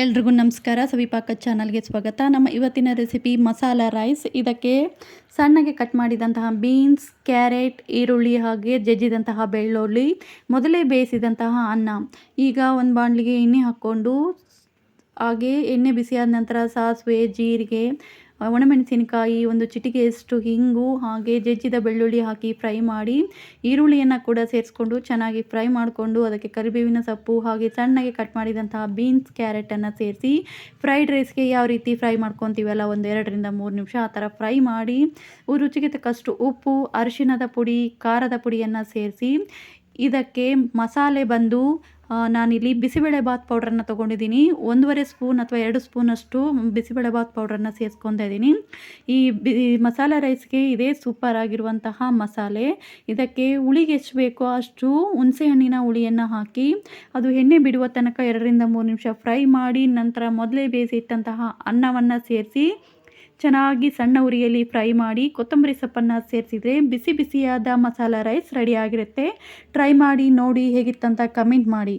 ಎಲ್ರಿಗೂ ನಮಸ್ಕಾರ. ಸವಿಪಾಕ ಚಾನಲ್ಗೆ ಸ್ವಾಗತ. ನಮ್ಮ ಇವತ್ತಿನ ರೆಸಿಪಿ ಮಸಾಲ ರೈಸ್. ಇದಕ್ಕೆ ಸಣ್ಣಗೆ ಕಟ್ ಮಾಡಿದಂತಹ ಬೀನ್ಸ್, ಕ್ಯಾರೆಟ್, ಈರುಳ್ಳಿ ಹಾಗೆ ಜಜ್ಜಿದಂತಹ ಬೆಳ್ಳುಳ್ಳಿ, ಮೊದಲೇ ಬೇಯಿಸಿದಂತಹ ಅನ್ನ. ಈಗ ಒಂದು ಬಾಣಲಿಗೆ ಎಣ್ಣೆ ಹಾಕ್ಕೊಂಡು ಹಾಗೆ ಎಣ್ಣೆ ಬಿಸಿಯಾದ ನಂತರ ಸಾಸಿವೆ, ಜೀರಿಗೆ, ಒಣಮೆಣಸಿನಕಾಯಿ, ಒಂದು ಚಿಟಿಕೆಯಷ್ಟು ಹಿಂಗು ಹಾಗೆ ಜಜ್ಜಿದ ಬೆಳ್ಳುಳ್ಳಿ ಹಾಕಿ ಫ್ರೈ ಮಾಡಿ, ಈರುಳ್ಳಿಯನ್ನು ಕೂಡ ಸೇರಿಸ್ಕೊಂಡು ಚೆನ್ನಾಗಿ ಫ್ರೈ ಮಾಡಿಕೊಂಡು ಅದಕ್ಕೆ ಕರಿಬೇವಿನ ಸೊಪ್ಪು ಹಾಗೆ ಸಣ್ಣಗೆ ಕಟ್ ಮಾಡಿದಂತಹ ಬೀನ್ಸ್, ಕ್ಯಾರೆಟನ್ನು ಸೇರಿಸಿ ಫ್ರೈಡ್ ರೈಸ್ಗೆ ಯಾವ ರೀತಿ ಫ್ರೈ ಮಾಡ್ಕೊತೀವಲ್ಲ ಒಂದು 2ರಿಂದ 3 ನಿಮಿಷ ಆ ಥರ ಫ್ರೈ ಮಾಡಿ, ರುಚಿಗೆ ತಕ್ಕಷ್ಟು ಉಪ್ಪು, ಅರಿಶಿಣದ ಪುಡಿ, ಖಾರದ ಪುಡಿಯನ್ನು ಸೇರಿಸಿ ಇದಕ್ಕೆ ಮಸಾಲೆ ಬಂದು ನಾನಿಲ್ಲಿ ಬಿಸಿಬೇಳೆಬಾತ್ ಪೌಡ್ರನ್ನು ತೊಗೊಂಡಿದ್ದೀನಿ. 1.5 ಸ್ಪೂನ್ ಅಥವಾ 2 ಸ್ಪೂನಷ್ಟು ಬಿಸಿಬೇಳೆಬಾತ್ ಪೌಡ್ರನ್ನು ಸೇರಿಸ್ಕೊತಾ ಇದ್ದೀನಿ. ಈ ಮಸಾಲ ರೈಸ್ಗೆ ಇದೇ ಸೂಪರ್ ಆಗಿರುವಂತಹ ಮಸಾಲೆ. ಇದಕ್ಕೆ ಹುಳಿಗೆ ಎಷ್ಟು ಬೇಕೋ ಅಷ್ಟು ಹುಣಸೆಹಣ್ಣಿನ ಹುಳಿಯನ್ನು ಹಾಕಿ ಅದು ಎಣ್ಣೆ ಬಿಡುವ ತನಕ 2ರಿಂದ 3 ನಿಮಿಷ ಫ್ರೈ ಮಾಡಿ, ನಂತರ ಮೊದಲೇ ಬೇಯಿಸಿಟ್ಟಂತಹ ಅನ್ನವನ್ನು ಸೇರಿಸಿ ಚೆನ್ನಾಗಿ ಸಣ್ಣ ಉರಿಯಲ್ಲಿ ಫ್ರೈ ಮಾಡಿ ಕೊತ್ತಂಬರಿ ಸೊಪ್ಪನ್ನು ಸೇರಿಸಿದರೆ ಬಿಸಿ ಬಿಸಿಯಾದ ಮಸಾಲ ರೈಸ್ ರೆಡಿಯಾಗಿರುತ್ತೆ. ಟ್ರೈ ಮಾಡಿ ನೋಡಿ ಹೇಗಿತ್ತಂತ ಕಮೆಂಟ್ ಮಾಡಿ.